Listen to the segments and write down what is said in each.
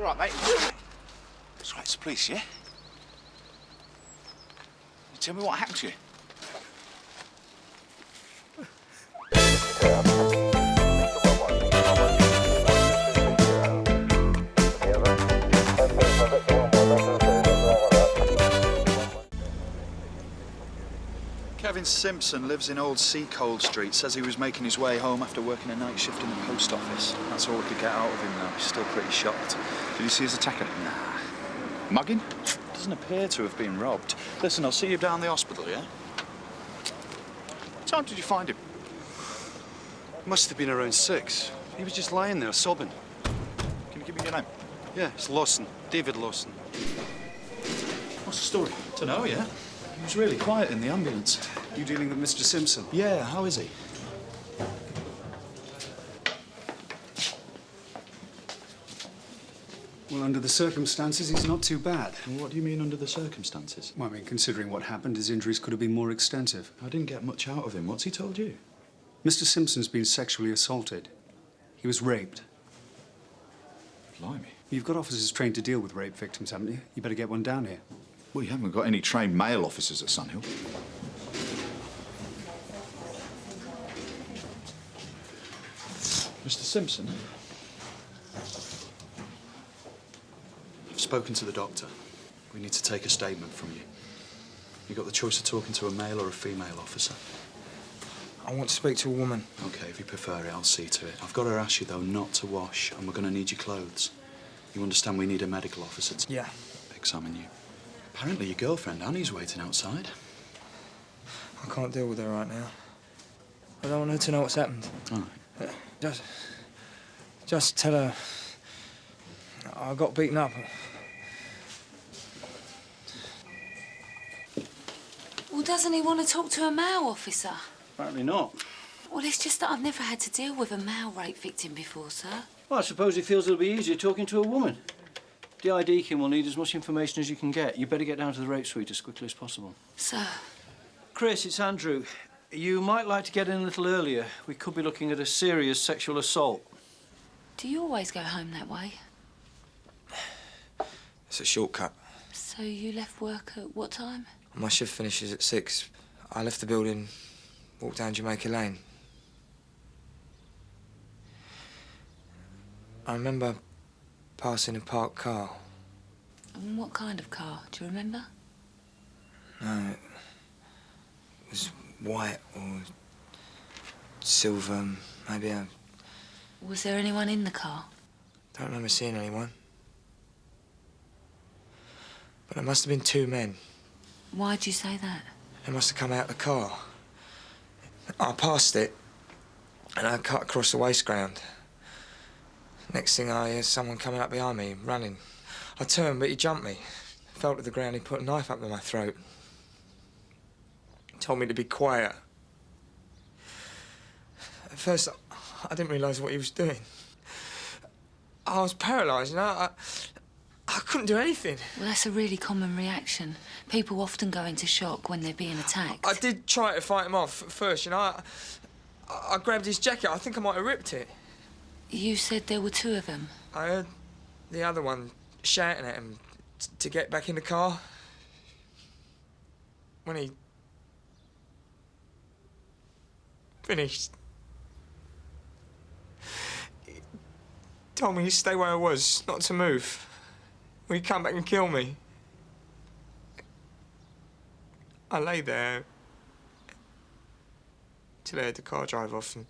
You all right, mate? That's right, it's the police, yeah? You tell me what happened to you. Kevin Simpson lives in Old Seacold Street. Says he was making his way home after working a night shift in the post office. That's all we could get out of him, though. He's still pretty shocked. Did you see his attacker? Nah. Mugging? Doesn't appear to have been robbed. Listen, I'll see you down the hospital, yeah? What time did you find him? Must have been around 6. He was just lying there, sobbing. Can you give me your name? Yeah, it's Lawson. David Lawson. What's the story? Dunno, yeah. He was really quiet in the ambulance. You dealing with Mr. Simpson? Yeah, how is he? Well, under the circumstances, he's not too bad. What do you mean under the circumstances? Well, I mean, considering what happened, his injuries could have been more extensive. I didn't get much out of him. What's he told you? Mr. Simpson's been sexually assaulted. He was raped. Blimey. You've got officers trained to deal with rape victims, haven't you? You better get one down here. Well, you haven't got any trained male officers at Sunhill. Mr. Simpson? I've spoken to the doctor. We need to take a statement from you. You got the choice of talking to a male or a female officer. I want to speak to a woman. OK, if you prefer it, I'll see to it. I've got to ask you, though, not to wash, and we're going to need your clothes. You understand we need a medical officer to Yeah. examine you. Apparently your girlfriend, Annie's waiting outside. I can't deal with her right now. I don't want her to know what's happened. All right. Just tell her I got beaten up. Well, doesn't he want to talk to a male officer? Apparently not. Well, it's just that I've never had to deal with a male rape victim before, sir. Well, I suppose he feels it'll be easier talking to a woman. Deakin will need as much information as you can get. You better get down to the rape suite as quickly as possible. Sir. Chris, it's Andrew. You might like to get in a little earlier. We could be looking at a serious sexual assault. Do you always go home that way? It's a shortcut. So you left work at what time? My shift finishes at 6. I left the building, walked down Jamaica Lane. I remember passing a parked car. And what kind of car? Do you remember? No, it was white or silver, maybe. I Was there anyone in the car? don't remember seeing anyone. But there must have been 2 men. Why'd you say that? They must have come out of the car. I passed it, and I cut across the waste ground. Next thing I hear someone coming up behind me, running. I turned, but he jumped me. Fell to the ground, he put a knife up to my throat. He told me to be quiet. At first, I didn't realise what he was doing. I was paralysed, you know? I couldn't do anything. Well, that's a really common reaction. People often go into shock when they're being attacked. I did try to fight him off at first, you know? I grabbed his jacket. I think I might have ripped it. You said there were 2 of them. I heard the other one shouting at him to get back in the car. When he finished, he told me to stay where I was, not to move. When he'd come back and kill me. I lay there till I heard the car drive off and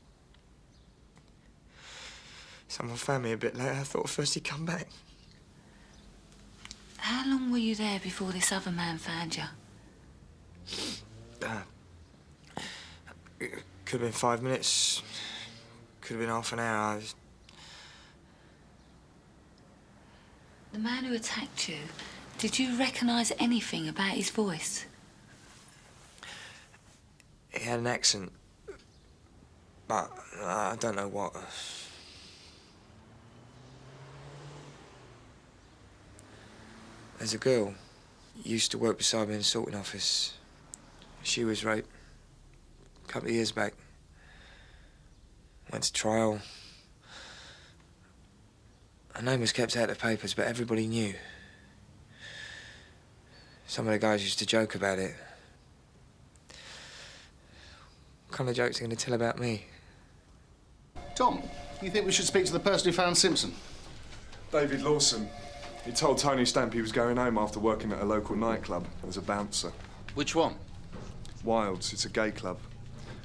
someone found me a bit later. I thought first he'd come back. How long were you there before this other man found you? It could have been 5 minutes. Could have been half an hour. The man who attacked you, did you recognise anything about his voice? He had an accent, but I don't know what. There's a girl used to work beside me in the sorting office. She was raped a couple of years back. Went to trial. Her name was kept out of the papers, but everybody knew. Some of the guys used to joke about it. What kind of jokes are you going to tell about me? Tom, you think we should speak to the person who found Simpson? David Lawson. He told Tony Stamp he was going home after working at a local nightclub as a bouncer. Which one? Wilds, it's a gay club.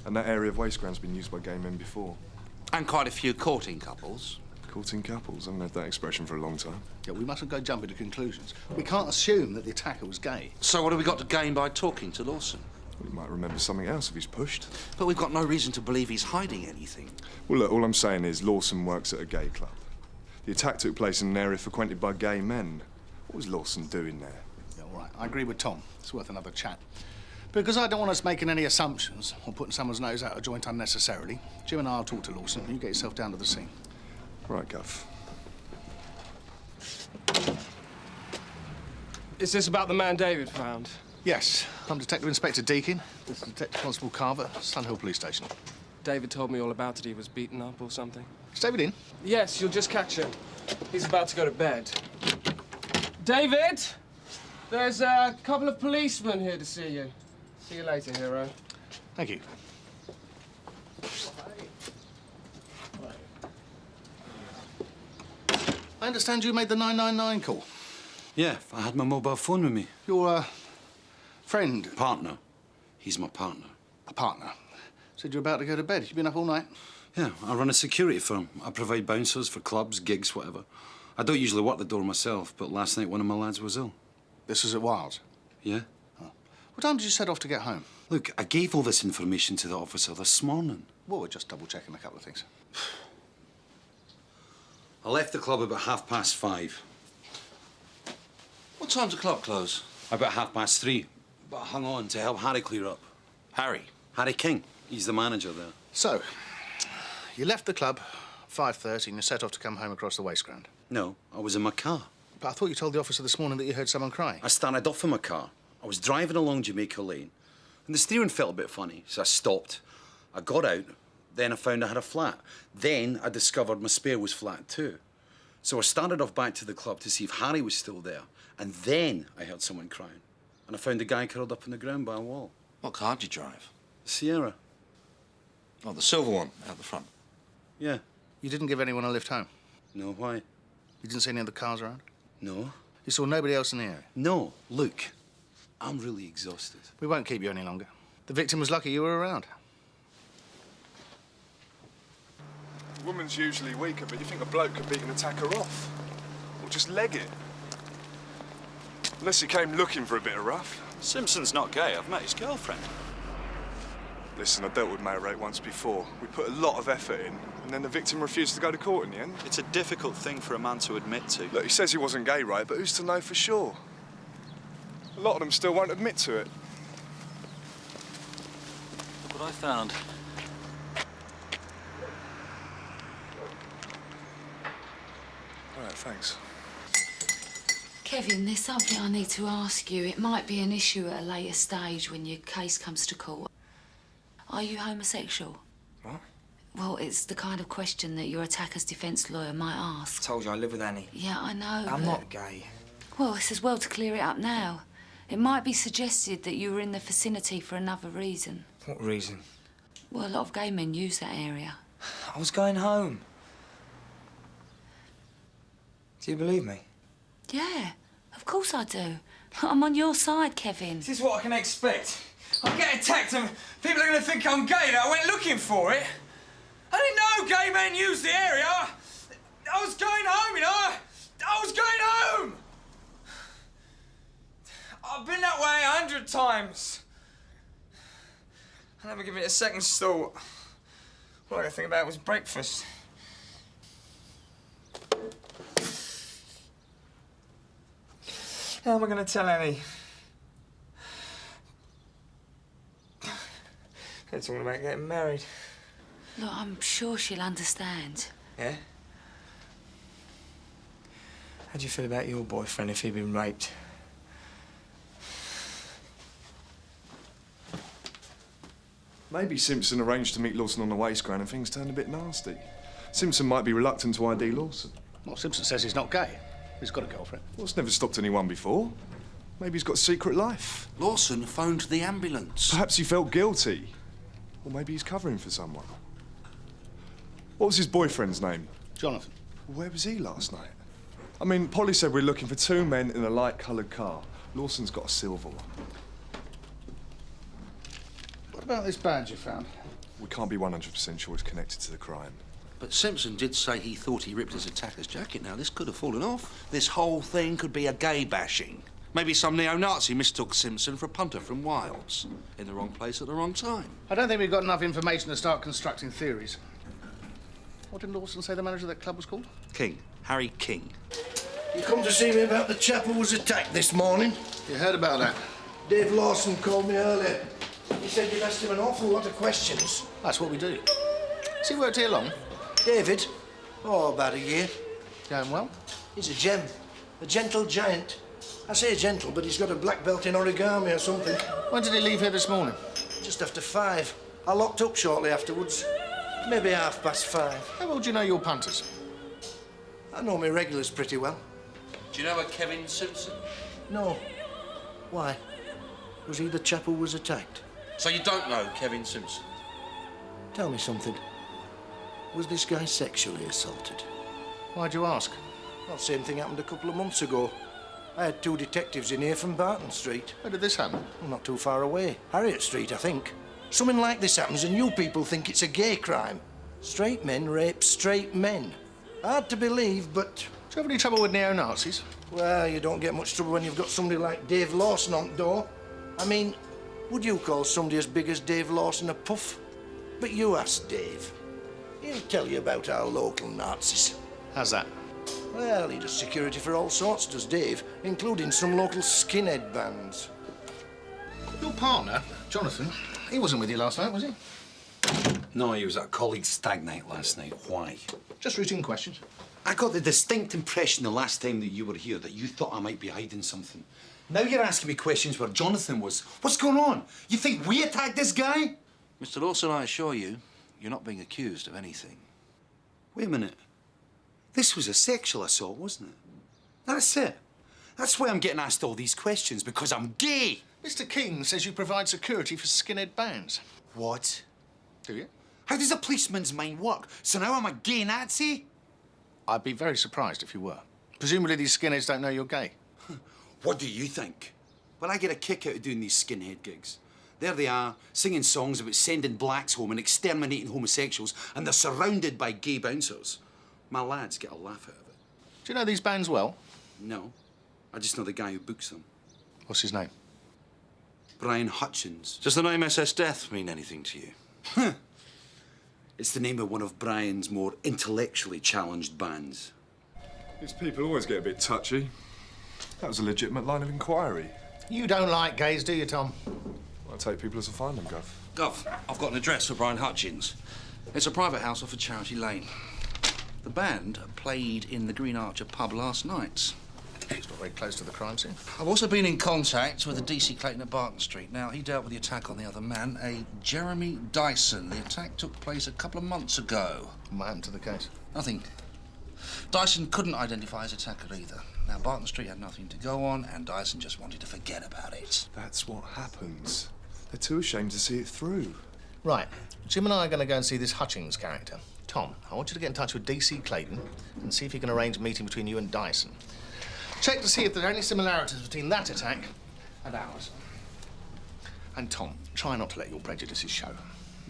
And that area of Wasteground's been used by gay men before. And quite a few courting couples. Courting couples? I haven't had that expression for a long time. Yeah, we mustn't go jumping to conclusions. We can't assume that the attacker was gay. So what have we got to gain by talking to Lawson? We might remember something else if he's pushed. But we've got no reason to believe he's hiding anything. Well, look, all I'm saying is Lawson works at a gay club. The attack took place in an area frequented by gay men. What was Lawson doing there? Yeah, all right, I agree with Tom. It's worth another chat. Because I don't want us making any assumptions or putting someone's nose out of joint unnecessarily, Jim and I'll talk to Lawson and you get yourself down to the scene. Right, Guff. Is this about the man David found? Yes, I'm Detective Inspector Deakin. This is Detective Constable Carver, Sunhill Police Station. David told me all about it. He was beaten up or something. Is David in? Yes, you'll just catch him. He's about to go to bed. David! There's a couple of policemen here to see you. See you later, hero. Thank you. I understand you made the 999 call. Yeah, I had my mobile phone with me. Your, friend, Partner. He's my partner. a partner, said you're about to go to bed. You've been up all night? Yeah, I run a security firm. I provide bouncers for clubs, gigs, whatever. I don't usually work the door myself, but last night one of my lads was ill. This was at Wilds. Yeah? What time did you set off to get home? Look, I gave all this information to the officer this morning. Well, we're just double-checking a couple of things. I left the club about 5:30. What time's the club close? About 3:30. But I hung on to help Harry clear up. Harry? Harry King. He's the manager there. So, you left the club 5:30 and you set off to come home across the wasteground. No, I was in my car. But I thought you told the officer this morning that you heard someone crying. I started off in my car. I was driving along Jamaica Lane, and the steering felt a bit funny, so I stopped. I got out, then I found I had a flat. Then I discovered my spare was flat too. So I started off back to the club to see if Harry was still there, and then I heard someone crying. And I found a guy curled up on the ground by a wall. What car did you drive? The Sierra. Oh, the silver one, out the front. Yeah. You didn't give anyone a lift home? No, why? You didn't see any other cars around? No. You saw nobody else in the area? No, look, I'm really exhausted. We won't keep you any longer. The victim was lucky you were around. The woman's usually weaker, but you think a bloke could beat an attacker off? Or just leg it? Unless he came looking for a bit of rough. Simpson's not gay. I've met his girlfriend. Listen, I dealt with Mayor Rate once before. We put a lot of effort in, and then the victim refused to go to court in the end. It's a difficult thing for a man to admit to. Look, he says he wasn't gay, right? But who's to know for sure? A lot of them still won't admit to it. Look what I found. All right, thanks. Kevin, there's something I need to ask you. It might be an issue at a later stage when your case comes to court. Are you homosexual? What? Well, it's the kind of question that your attacker's defence lawyer might ask. Told you I live with Annie. Yeah, I know. I'm but- not gay. Well, it's as well to clear it up now. It might be suggested that you were in the vicinity for another reason. What reason? Well, a lot of gay men use that area. I was going home. Do you believe me? Yeah, of course I do. I'm on your side, Kevin. This is what I can expect. I'll get attacked and people are going to think I'm gay, that I went looking for it. I didn't know gay men used the area. I was going home, you know. I was going home. I've been that way 100 times. I never given it a second's thought. All I could think about was breakfast. How am I going to tell Annie? They're talking about getting married. Look, I'm sure she'll understand. Yeah? How do you feel about your boyfriend if he'd been raped? Maybe Simpson arranged to meet Lawson on the wasteground and things turned a bit nasty. Simpson might be reluctant to ID Lawson. Well, Simpson says he's not gay. He's got a girlfriend. Well, it's never stopped anyone before. Maybe he's got a secret life. Lawson phoned the ambulance. Perhaps he felt guilty. Or maybe he's covering for someone. What was his boyfriend's name? Jonathan. Where was he last night? I mean, Polly said we're looking for 2 men in a light-coloured car. Lawson's got a silver one. What about this badge you found? We can't be 100% sure it's connected to the crime. But Simpson did say he thought he ripped his attacker's jacket. Now, this could have fallen off. This whole thing could be a gay bashing. Maybe some neo-Nazi mistook Simpson for a punter from Wilds. In the wrong place at the wrong time. I don't think we've got enough information to start constructing theories. What did Lawson say the manager of that club was called? King. Harry King. You come to see me about the chap who was attacked this morning? You heard about that? Dave Lawson called me earlier. He said you'd asked him an awful lot of questions. That's what we do. Has he worked here long? David? Oh, about a year. Going well? He's a gem. A gentle giant. I say gentle, but he's got a black belt in origami or something. When did he leave here this morning? Just after 5. I locked up shortly afterwards. Maybe 5:30. How well do you know your punters? I know my regulars pretty well. Do you know a Kevin Simpson? No. Why? Was he the chap who was attacked? So you don't know Kevin Simpson? Tell me something. Was this guy sexually assaulted? Why'd you ask? Well, same thing happened a couple of months ago. I had 2 detectives in here from Barton Street. Where did this happen? Well, not too far away. Harriet Street, I think. Something like this happens and you people think it's a gay crime. Straight men rape straight men. Hard to believe, but... Do you have any trouble with neo-Nazis? Well, you don't get much trouble when you've got somebody like Dave Lawson on the door. I mean, would you call somebody as big as Dave Lawson a puff? But you ask Dave. He'll tell you about our local Nazis. How's that? Well, he does security for all sorts, does Dave, including some local skinhead bands. Your partner, Jonathan, he wasn't with you last night, was he? No, he was at a colleague's stag night last night. Why? Just routine questions. I got the distinct impression the last time that you were here that you thought I might be hiding something. Now you're asking me questions where Jonathan was. What's going on? You think we attacked this guy? Mr. Lawson, I assure you, you're not being accused of anything. Wait a minute. This was a sexual assault, wasn't it? That's it. That's why I'm getting asked all these questions, because I'm gay. Mr. King says you provide security for skinhead bands. What? Do you? How does a policeman's mind work? So now I'm a gay Nazi? I'd be very surprised if you were. Presumably these skinheads don't know you're gay. What do you think? Well, I get a kick out of doing these skinhead gigs. There they are, singing songs about sending blacks home and exterminating homosexuals, and they're surrounded by gay bouncers. My lads get a laugh out of it. Do you know these bands well? No. I just know the guy who books them. What's his name? Brian Hutchins. Does the name SS Death mean anything to you? It's the name of one of Brian's more intellectually challenged bands. These people always get a bit touchy. That was a legitimate line of inquiry. You don't like gays, do you, Tom? I take people as I find them, Gov. Gov, I've got an address for Brian Hutchins. It's a private house off of Charity Lane. The band played in the Green Archer pub last night. It's not very close to the crime scene. I've also been in contact with the DC Clayton at Barton Street. Now, he dealt with the attack on the other man, a Jeremy Dyson. The attack took place a couple of months ago. What happened to the case? Nothing. Dyson couldn't identify his attacker either. Now, Barton Street had nothing to go on, and Dyson just wanted to forget about it. That's what happens. They're too ashamed to see it through. Right. Jim and I are going to go and see this Hutchins character. Tom, I want you to get in touch with DC Clayton and see if he can arrange a meeting between you and Dyson. Check to see if there are any similarities between that attack and ours. And Tom, try not to let your prejudices show.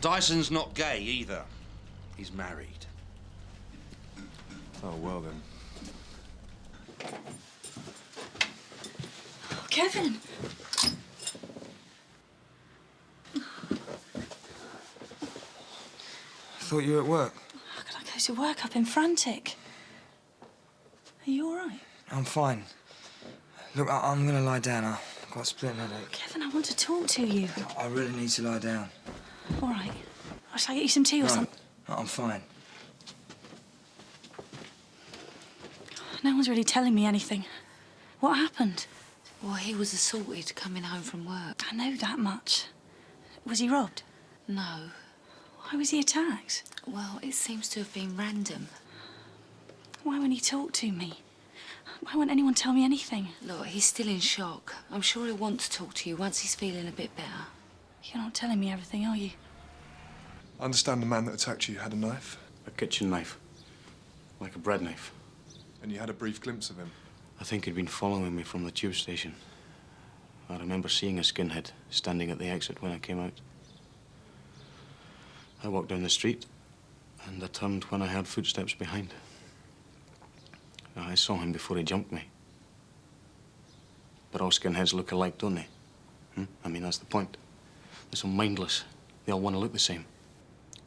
Dyson's not gay either. He's married. Oh, well then. Oh, Kevin. I thought you were at work. How could I go to work? I've been frantic. Are you all right? I'm fine. Look, I'm going to lie down. I've got a splitting headache. Kevin, I want to talk to you. I really need to lie down. All right. Shall I get you some tea or something? No, I'm fine. No one's really telling me anything. What happened? Well, he was assaulted coming home from work. I know that much. Was he robbed? No. Why was he attacked? Well, it seems to have been random. Why won't he talk to me? Why won't anyone tell me anything? Look, he's still in shock. I'm sure he'll want to talk to you once he's feeling a bit better. You're not telling me everything, are you? I understand the man that attacked you had a knife, A kitchen knife. Like a bread knife. and you had a brief glimpse of him. I think he'd been following me from the tube station. I remember seeing a skinhead standing at the exit when I came out. I walked down the street, and I turned when I heard footsteps behind. I saw him before he jumped me. But all skinheads look alike, don't they? I mean, that's the point. They're so mindless. They all want to look the same.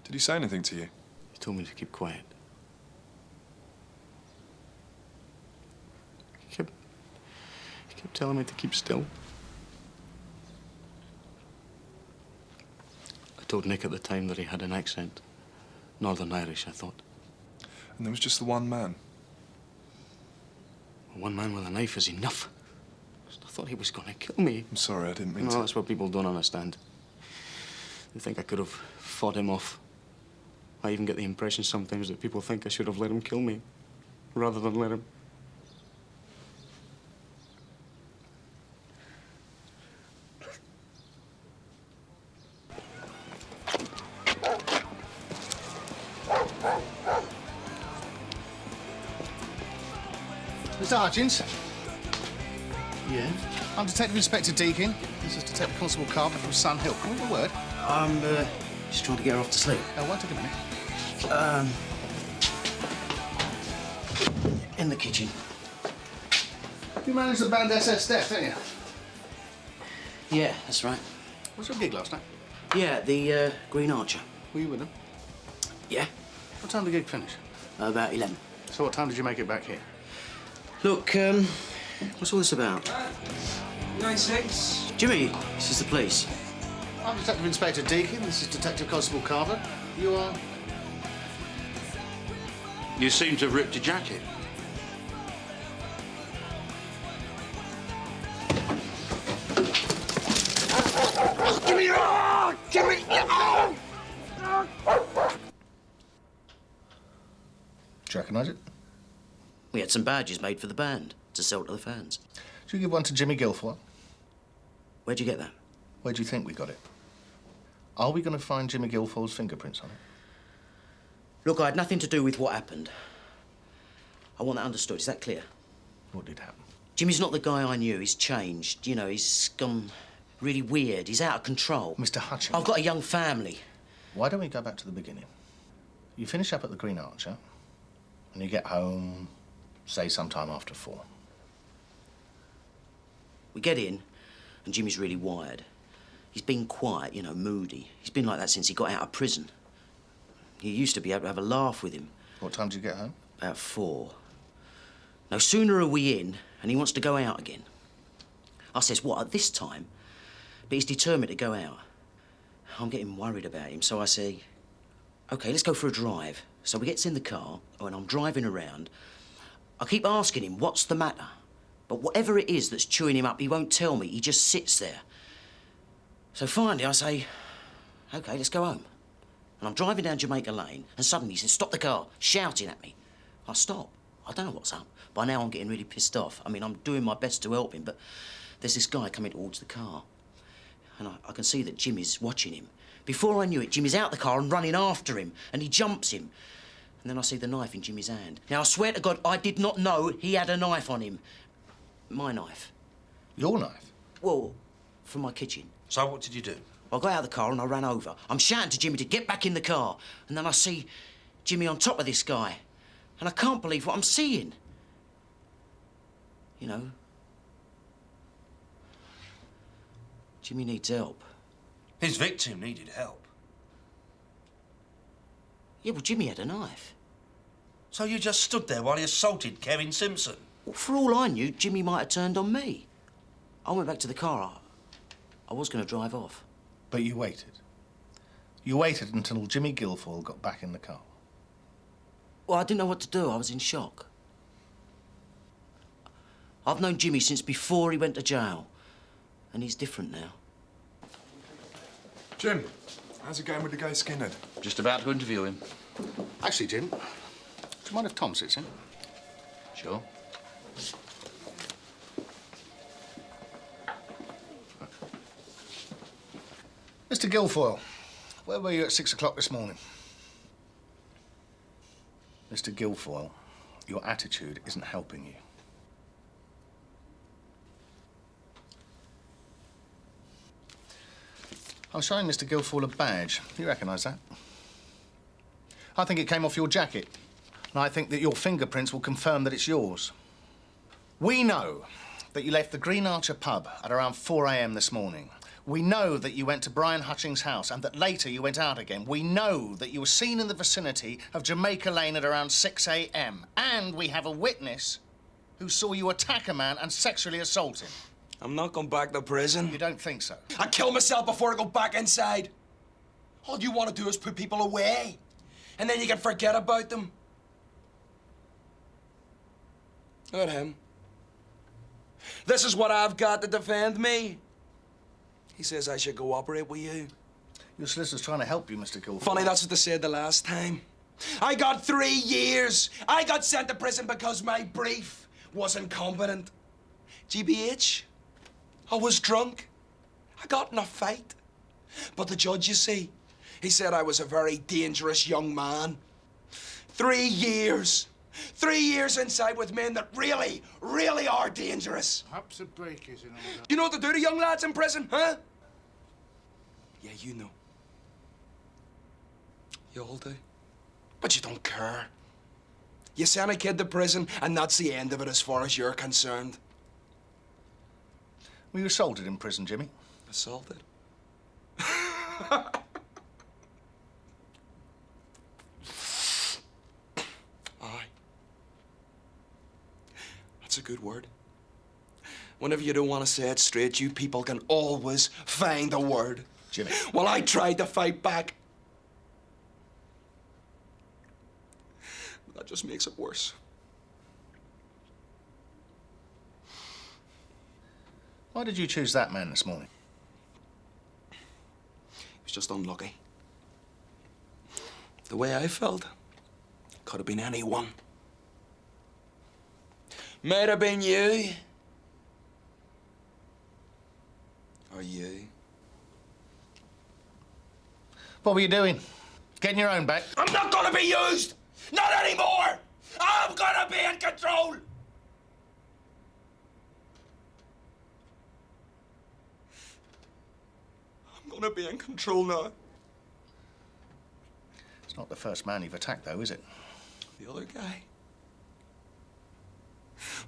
Did he say anything to you? He told me to keep quiet. He kept telling me to keep still. I told Nick at the time that he had an accent. Northern Irish, I thought. And there was just the one man. One man with a knife is enough. I thought he was going to kill me. I'm sorry, I didn't mean No, to. that's what people don't understand. They think I could have fought him off. I even get the impression sometimes that people think I should have let him kill me, rather than let him. Mr. Hutchins? Yeah? I'm Detective Inspector Deakin. This is Detective Constable Carver from Sun Hill. Can we have a word? I'm just trying to get her off to sleep. Oh, won't take a minute. In the kitchen. You managed the band SS Death, didn't you? Yeah, that's right. What's your gig last night? Yeah, the Green Archer. Were you with them? Yeah, What time did the gig finish? about 11. So what time did you make it back here? Look, what's all this about? 9-6. Jimmy, this is the police. I'm Detective Inspector Deakin. This is Detective Constable Carver. You are? You seem to have ripped your jacket. Do you recognise it? We had some badges made for the band to sell to the fans. Did you give one to Jimmy Guilfoyle? Where'd you get that? Where do you think we got it? Are we going to find Jimmy Guilfoyle's fingerprints on it? Look, I had nothing to do with what happened. I want that understood. Is that clear? What did happen? Jimmy's not the guy I knew. He's changed. You know, he's gone really weird. He's out of control. Mr. Hutchins. I've got a young family. Why don't we go back to the beginning? You finish up at the Green Archer, and you get home, say, sometime after 4. We get in, and Jimmy's really wired. He's been quiet, you know, moody. He's been like that since he got out of prison. You used to be able to have a laugh with him. What time did you get home? About 4. No sooner are we in, and he wants to go out again. I says, what, at this time? But he's determined to go out. I'm getting worried about him, so I say, OK, let's go for a drive. So we gets in the car, and I'm driving around. I keep asking him, what's the matter? But whatever it is that's chewing him up, he won't tell me. He just sits there. So finally, I say, OK, let's go home. And I'm driving down Jamaica Lane, and suddenly he says, stop the car, shouting at me. I stop. I don't know what's up. By now, I'm getting really pissed off. I mean, I'm doing my best to help him, but there's this guy coming towards the car. And I can see that Jimmy's watching him. Before I knew it, Jimmy's out the car and running after him, and he jumps him. And then I see the knife in Jimmy's hand. Now, I swear to God, I did not know he had a knife on him. My knife. Your knife? Well, from my kitchen. So what did you do? I got out of the car and I ran over. I'm shouting to Jimmy to get back in the car. And then I see Jimmy on top of this guy. And I can't believe what I'm seeing. You know, Jimmy needs help. His victim needed help. Yeah, well, Jimmy had a knife. So you just stood there while he assaulted Kevin Simpson? Well, for all I knew, Jimmy might have turned on me. I went back to the car. I was going to drive off. But you waited. You waited until Jimmy Guilfoyle got back in the car. Well, I didn't know what to do. I was in shock. I've known Jimmy since before he went to jail. And he's different now. Jim, how's it going with the gay skinhead? Just about to interview him. Actually, Jim, do you mind if Tom sits in? Sure. Mr. Guilfoyle, where were you at 6 o'clock this morning? Mr. Guilfoyle, your attitude isn't helping you. I was showing Mr. Guilfoyle a badge. You recognise that? I think it came off your jacket. And I think that your fingerprints will confirm that it's yours. We know that you left the Green Archer pub at around 4 a.m. this morning. We know that you went to Brian Hutchings' house and that later you went out again. We know that you were seen in the vicinity of Jamaica Lane at around 6 a.m. And we have a witness who saw you attack a man and sexually assault him. I'm not going back to prison. You don't think so? I kill myself before I go back inside. All you want to do is put people away, and then you can forget about them. Look at him. This is what I've got to defend me. He says I should cooperate with you. Your solicitor's trying to help you, Mr. Guilfoyle. Funny, that's what they said the last time. I got 3 years. I got sent to prison because my brief wasn't competent. GBH, I was drunk. I got in a fight. But the judge, you see, he said I was a very dangerous young man. 3 years. 3 years inside with men that really, really are dangerous. Perhaps a break is in order. You know what they do to young lads in prison, huh? Yeah, you know. You all do. But you don't care. You send a kid to prison, and that's the end of it as far as you're concerned. Were you assaulted in prison, Jimmy? Assaulted? Aye. That's a good word. Whenever you don't want to say it straight, you people can always find a word. Jimmy. Well, I tried to fight back. That just makes it worse. Why did you choose that man this morning? He was just unlucky. The way I felt, could have been anyone. Might have been you. Or you. What were you doing? Getting your own back? I'm not gonna be used! Not anymore! I'm gonna be in control! I'm gonna be in control now. It's not the first man you've attacked, though, is it? The other guy?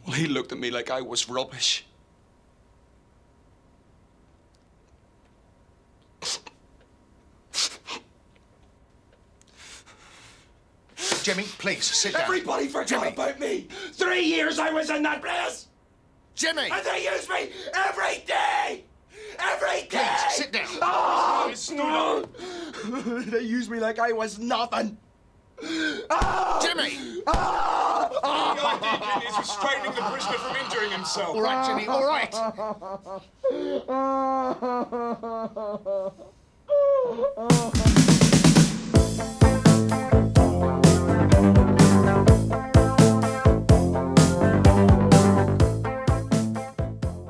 Well, he looked at me like I was rubbish. Jimmy, please, sit down. Everybody forgot about me! 3 years I was in that place! Jimmy! And they use me every day! Every day! Please, sit down. Oh, no! They use me like I was nothing! Oh! Jimmy! Oh! The idea is restraining the prisoner from injuring himself. All right, Jimmy, all right.